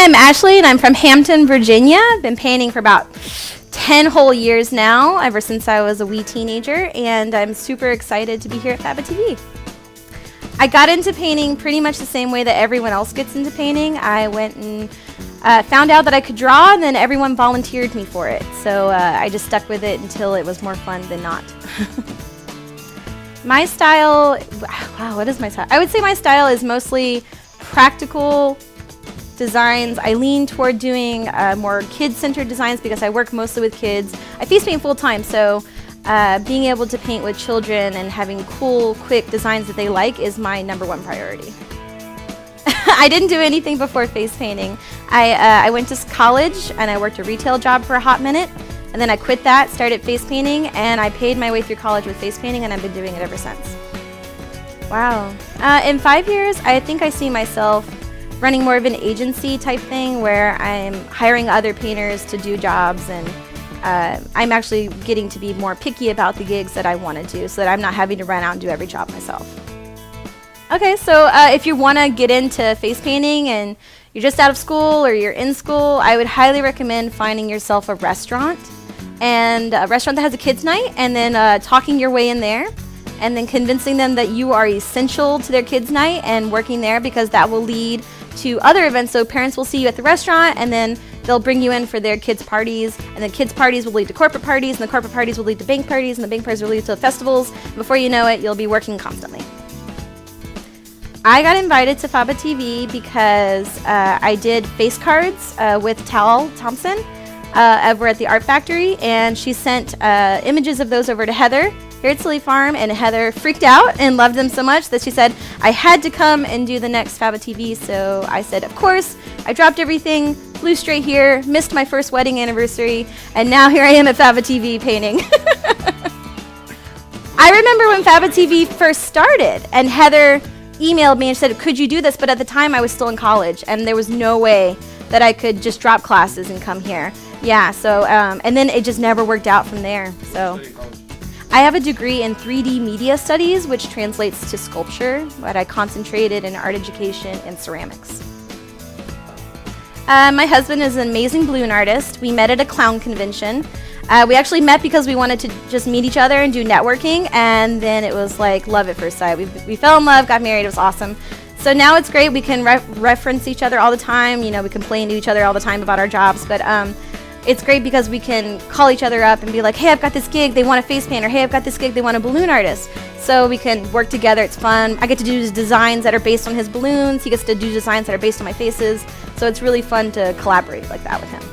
I'm Ashley, and I'm from Hampton, Virginia. I've been painting for about 10 whole years now, ever since I was a wee teenager, and I'm super excited to be here at Faba TV. I got into painting pretty much the same way that everyone else gets into painting. I went and found out that I could draw, and then everyone volunteered me for it. So I just stuck with it until it was more fun than not. My style, wow, what is my style? I would say my style is mostly practical designs. I lean toward doing more kid-centered designs because I work mostly with kids. I face paint full-time, so being able to paint with children and having cool, quick designs that they like is my #1 priority. I didn't do anything before face painting. I went to college and I worked a retail job for a hot minute, and then I quit that, started face painting, and I paid my way through college with face painting, and I've been doing it ever since. Wow. In 5 years, I think I see myself running more of an agency type thing where I'm hiring other painters to do jobs, and I'm actually getting to be more picky about the gigs that I want to do so that I'm not having to run out and do every job myself. Okay, so if you want to get into face painting and you're just out of school or you're in school, I would highly recommend finding yourself a restaurant, and a restaurant that has a kids night, and then talking your way in there, and then convincing them that you are essential to their kids night and working there, because that will lead to other events. So parents will see you at the restaurant, and then they'll bring you in for their kids' parties, and the kids' parties will lead to corporate parties, and the corporate parties will lead to bank parties, and the bank parties will lead to festivals. And before you know it, you'll be working constantly. I got invited to Faba TV because I did face cards with Tal Thompson over at the Art Factory, and she sent images of those over to Heather here at Silly Farm, and Heather freaked out and loved them so much that she said I had to come and do the next Faba TV. So I said, of course. I dropped everything, flew straight here, missed my first wedding anniversary, and now here I am at Faba TV painting. I remember when Faba TV first started, and Heather emailed me and said, could you do this? But at the time I was still in college, and there was no way that I could just drop classes and come here. Yeah, so, and then it just never worked out from there. So I have a degree in 3D media studies, which translates to sculpture, but I concentrated in art education and ceramics. My husband is an amazing balloon artist. We met at a clown convention. We actually met because we wanted to just meet each other and do networking, and then it was like love at first sight. We fell in love, got married, it was awesome. So now it's great. We can reference each other all the time. You know, we complain to each other all the time about our jobs, but it's great because we can call each other up and be like, hey, I've got this gig, they want a face painter. Hey, I've got this gig, they want a balloon artist. So we can work together, it's fun. I get to do designs that are based on his balloons. He gets to do designs that are based on my faces. So it's really fun to collaborate like that with him.